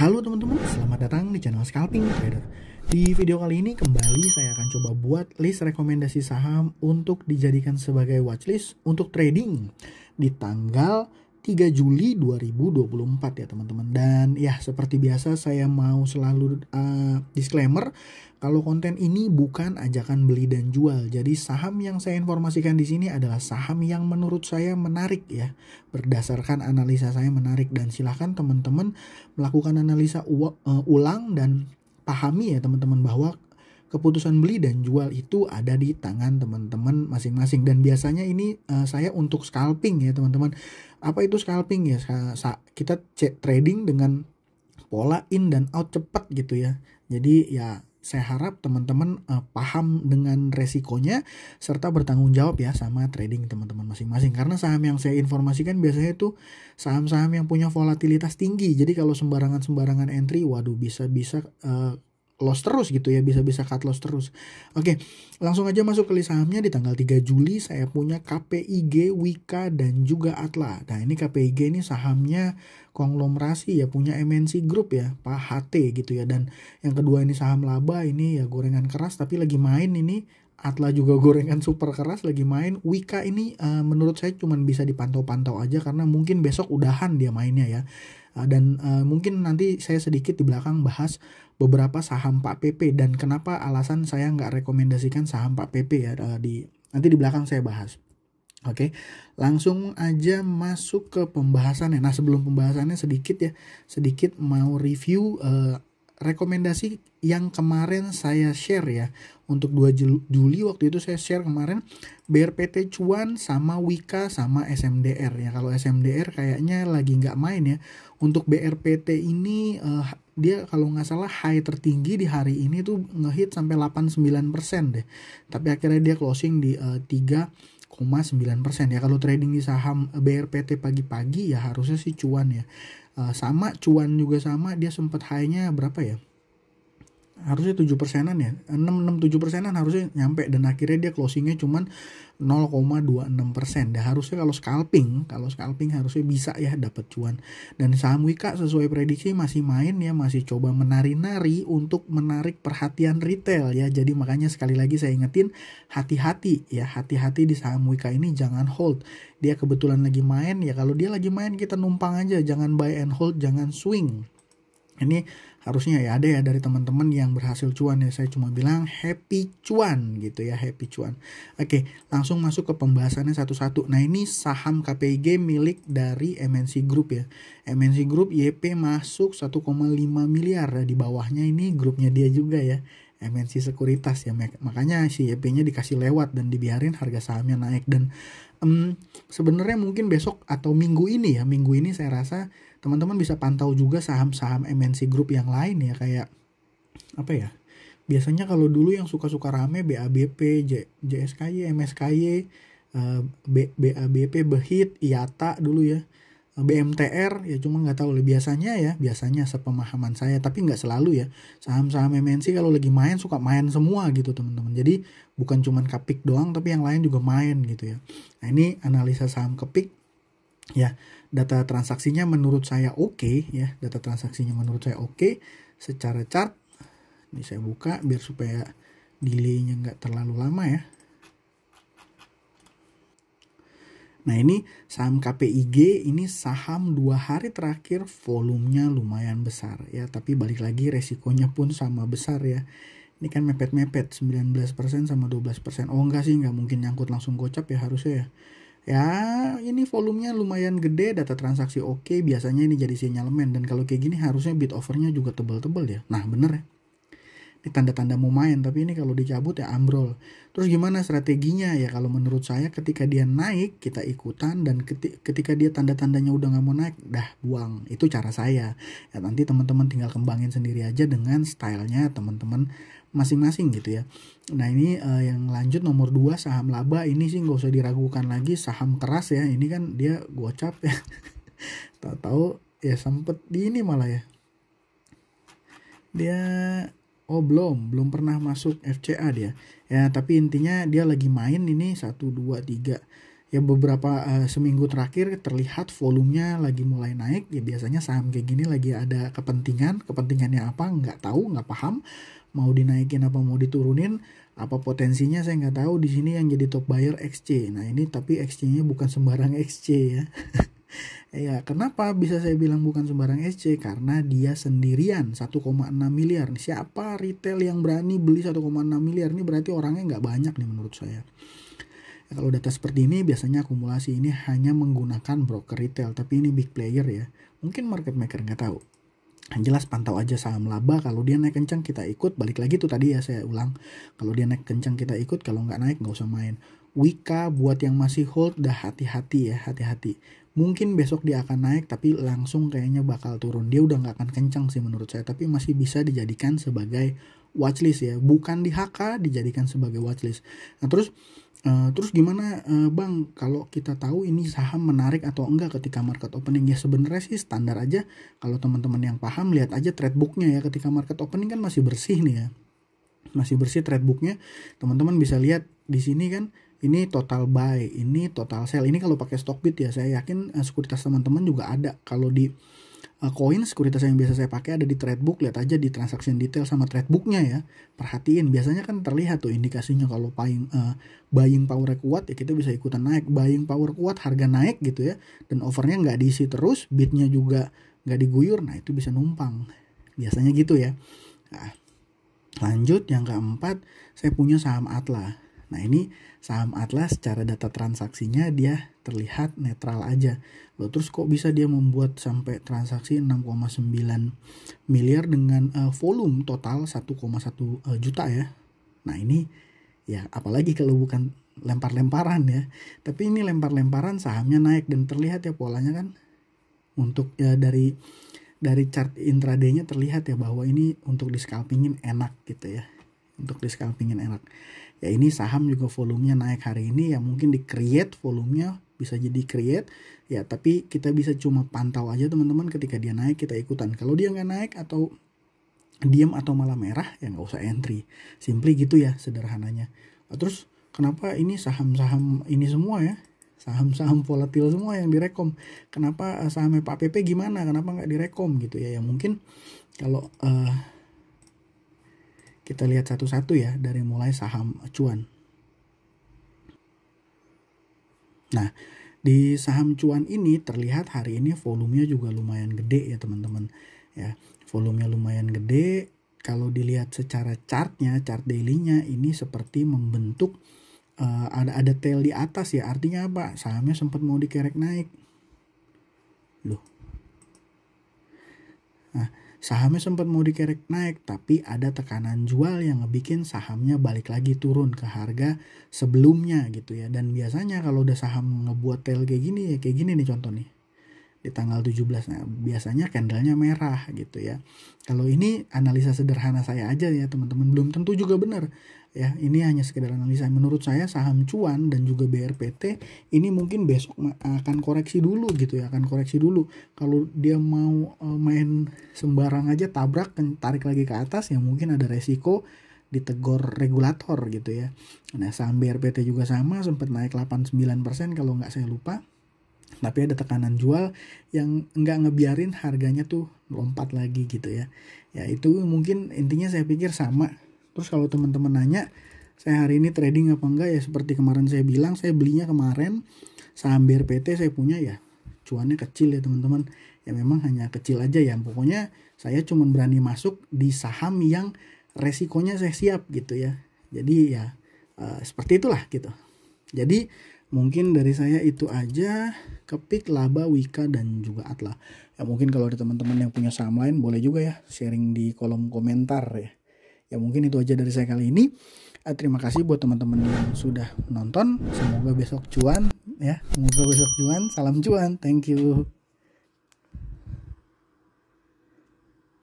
Halo teman-teman, selamat datang di channel Scalping Trader. Di video kali ini kembali saya akan coba buat list rekomendasi saham untuk dijadikan sebagai watchlist untuk trading di tanggal 3 Juli 2024 ya teman-teman. Dan ya seperti biasa saya mau selalu disclaimer kalau konten ini bukan ajakan beli dan jual. Jadi saham yang saya informasikan di sini adalah saham yang menurut saya menarik ya. Berdasarkan analisa saya menarik, dan silahkan teman-teman melakukan analisa ulang dan pahami ya teman-teman bahwa keputusan beli dan jual itu ada di tangan teman-teman masing-masing. Dan biasanya ini saya untuk scalping ya teman-teman. Apa itu scalping ya? Kita trading dengan pola in dan out cepat gitu ya. Jadi ya saya harap teman-teman paham dengan resikonya serta bertanggung jawab ya sama trading teman-teman masing-masing. Karena saham yang saya informasikan biasanya itu saham-saham yang punya volatilitas tinggi. Jadi kalau sembarangan entry, waduh bisa-bisa loss terus gitu ya, bisa-bisa cut loss terus. Oke, langsung aja masuk ke list sahamnya. Di tanggal 3 Juli saya punya KPIG, Wika, dan juga Atla. Nah ini KPIG ini sahamnya konglomerasi ya, punya MNC Group ya, Pak HT gitu ya. Dan yang kedua ini saham laba, ini ya gorengan keras tapi lagi main ini. Atla juga gorengan super keras lagi main. Wika ini menurut saya cuman bisa dipantau-pantau aja karena mungkin besok udahan dia mainnya ya. Dan mungkin nanti saya sedikit di belakang bahas beberapa saham Pak PP dan kenapa alasan saya nggak rekomendasikan saham Pak PP ya, nanti di belakang saya bahas. Oke, langsung aja masuk ke pembahasannya. Nah sebelum pembahasannya sedikit mau review rekomendasi yang kemarin saya share ya. Untuk 2 Juli waktu itu saya share kemarin BRPT Cuan sama Wika sama SMDR ya. Kalau SMDR kayaknya lagi nggak main ya. Untuk BRPT ini dia kalau nggak salah high tertinggi di hari ini tuh ngehit sampai 89% deh. Tapi akhirnya dia closing di 3,9% ya. Kalau trading di saham BRPT pagi-pagi ya harusnya sih cuan ya. Sama cuan juga sama, dia sempat high-nya berapa ya? Harusnya 7%-an ya, 6-7%-an harusnya nyampe, dan akhirnya dia closingnya cuman 0,26%. Dan harusnya kalau scalping harusnya bisa ya dapat cuan. Dan saham Wika sesuai prediksi masih main ya, masih coba menari-nari untuk menarik perhatian retail ya. Jadi makanya sekali lagi saya ingetin, hati-hati ya, hati-hati di saham Wika ini, jangan hold. Dia kebetulan lagi main ya, kalau dia lagi main kita numpang aja, jangan buy and hold, jangan swing. Ini harusnya ya ada ya dari teman-teman yang berhasil cuan ya. Saya cuma bilang happy cuan gitu ya, happy cuan. Oke, langsung masuk ke pembahasannya satu-satu. Nah ini saham KPIG milik dari MNC Group ya. MNC Group YP masuk 1,5 miliar. Di bawahnya ini grupnya dia juga ya, MNC Sekuritas ya. Makanya si YP-nya dikasih lewat dan dibiarin harga sahamnya naik. Dan sebenarnya mungkin besok atau minggu ini saya rasa teman-teman bisa pantau juga saham-saham MNC Group yang lain ya, kayak apa ya, biasanya kalau dulu yang suka-suka rame BABP, JSKY, MSKY, BABP, Behit, IATA dulu ya, BMTR ya, cuma nggak tahu biasanya sepemahaman saya, tapi nggak selalu ya. Saham-saham MNC kalau lagi main suka main semua gitu teman-teman. Jadi bukan cuma Kapik doang tapi yang lain juga main gitu ya. Nah ini analisa saham Kapik ya. Data transaksinya menurut saya oke ya. Data transaksinya menurut saya oke secara chart. Ini saya buka biar supaya delay-nya nggak terlalu lama ya. Nah ini saham KPIG, ini saham 2 hari terakhir volumenya lumayan besar ya. Tapi balik lagi resikonya pun sama besar ya. Ini kan mepet-mepet 19% sama 12%. Oh enggak sih, nggak mungkin nyangkut langsung gocap ya harusnya ya. Ya ini volumenya lumayan gede, data transaksi oke, biasanya ini jadi sinyalemen. Dan kalau kayak gini harusnya bid overnya juga tebel-tebel ya. Nah bener ya, ini tanda-tanda mau main, tapi ini kalau dicabut ya ambrol. Terus gimana strateginya ya? Kalau menurut saya ketika dia naik kita ikutan, dan ketika dia tanda-tandanya udah nggak mau naik, dah buang. Itu cara saya ya. Nanti teman-teman tinggal kembangin sendiri aja dengan stylenya teman-teman masing-masing gitu ya. Nah ini yang lanjut nomor 2 saham laba. Ini sih nggak usah diragukan lagi, saham keras ya. Ini kan dia gocap ya. Tahu-tahu ya sempet di ini malah ya. Dia belum pernah masuk FCA dia. Ya, tapi intinya dia lagi main ini 1 2 3. ya beberapa seminggu terakhir terlihat volumenya lagi mulai naik. Ya biasanya saham kayak gini lagi ada kepentingannya apa nggak tahu, nggak paham, mau dinaikin apa mau diturunin, apa potensinya saya nggak tahu. Di sini yang jadi top buyer XC. Nah ini tapi XC-nya bukan sembarang XC ya. Ya, kenapa bisa saya bilang bukan sembarang SC? Karena dia sendirian 1,6 miliar. Siapa retail yang berani beli 1,6 miliar? Ini berarti orangnya nggak banyak nih menurut saya. Ya, kalau data seperti ini biasanya akumulasi ini hanya menggunakan broker retail. Tapi ini big player ya. Mungkin market maker nggak tahu. Yang jelas pantau aja saham laba. Kalau dia naik kencang kita ikut. Balik lagi tuh tadi ya saya ulang. Kalau dia naik kencang kita ikut. Kalau nggak naik nggak usah main. Wika buat yang masih hold dah hati-hati ya, hati-hati. Mungkin besok dia akan naik tapi langsung kayaknya bakal turun. Dia udah nggak akan kencang sih menurut saya, tapi masih bisa dijadikan sebagai watchlist ya. Bukan di HK, dijadikan sebagai watchlist. Nah terus gimana Bang kalau kita tahu ini saham menarik atau enggak ketika market opening? Ya sebenarnya sih standar aja. Kalau teman-teman yang paham lihat aja trade booknya ya, ketika market opening kan masih bersih nih ya. Masih bersih trade booknya. Teman-teman bisa lihat di sini kan. Ini total buy, ini total sell. Ini kalau pakai Stockbit ya, saya yakin sekuritas teman-teman juga ada. Kalau di koin sekuritas yang biasa saya pakai ada di trade book, lihat aja di transaction detail sama trade booknya ya. Perhatiin, biasanya kan terlihat tuh indikasinya kalau buying power kuat ya kita bisa ikutan naik. Buying power kuat, harga naik gitu ya. Dan overnya nggak diisi terus, bidnya juga nggak diguyur, nah itu bisa numpang. Biasanya gitu ya. Nah, lanjut yang keempat, saya punya saham Atla. Nah ini saham Atlas secara data transaksinya dia terlihat netral aja. Loh terus kok bisa dia membuat sampai transaksi 6,9 miliar dengan volume total 1,1 juta ya. Nah ini ya apalagi kalau bukan lempar-lemparan ya. Tapi ini lempar-lemparan sahamnya naik dan terlihat ya polanya kan. Untuk ya dari chart intraday-nya terlihat ya bahwa ini untuk di scalpingin enak gitu ya. Untuk di scalpingin enak. Ya ini saham juga volumenya naik hari ini ya, mungkin di create volumenya bisa jadi create ya, tapi kita bisa cuma pantau aja teman-teman. Ketika dia naik kita ikutan, kalau dia nggak naik atau diam atau malah merah ya nggak usah entry. Simply gitu ya sederhananya. Terus kenapa ini saham-saham ini semua ya, saham-saham volatil semua yang direkom, kenapa sahamnya Pak PP gimana, kenapa nggak direkom gitu ya? Ya mungkin kalau kita lihat satu-satu ya dari mulai saham cuan. Nah, di saham cuan ini terlihat hari ini volumenya juga lumayan gede ya teman-teman. Ya, volumenya lumayan gede. Kalau dilihat secara chartnya, chart daily-nya ini seperti membentuk ada tail di atas ya. Artinya apa? Sahamnya sempat mau dikerek naik. Loh. Nah, sahamnya sempat mau dikerek naik, tapi ada tekanan jual yang ngebikin sahamnya balik lagi turun ke harga sebelumnya gitu ya. Dan biasanya kalau udah saham ngebuat tail kayak gini ya, kayak gini nih contoh nih. Di tanggal 17, nah biasanya candlenya merah gitu ya. Kalau ini analisa sederhana saya aja ya teman-teman, belum tentu juga benar. Ya, ini hanya sekedar analisa. Menurut saya saham cuan dan juga BRPT ini mungkin besok akan koreksi dulu gitu ya, akan koreksi dulu. Kalau dia mau main sembarang aja tabrak tarik lagi ke atas ya mungkin ada resiko ditegor regulator gitu ya. Nah, saham BRPT juga sama, sempat naik 89% kalau nggak saya lupa. Tapi ada tekanan jual yang nggak ngebiarin harganya tuh lompat lagi gitu ya. Ya itu mungkin intinya saya pikir sama. Terus kalau teman-teman nanya, saya hari ini trading apa enggak ya, seperti kemarin saya bilang, saya belinya kemarin saham BRPT saya punya ya. Cuannya kecil ya teman-teman. Ya memang hanya kecil aja ya. Pokoknya saya cuma berani masuk di saham yang resikonya saya siap gitu ya. Jadi ya seperti itulah gitu. Jadi mungkin dari saya itu aja, Kepik, Laba, Wika, dan juga Atla. Ya mungkin kalau ada teman-teman yang punya saham lain boleh juga ya sharing di kolom komentar ya. Ya mungkin itu aja dari saya kali ini. Terima kasih buat teman-teman yang sudah nonton. Semoga besok cuan ya. Semoga besok cuan. Salam cuan. Thank you.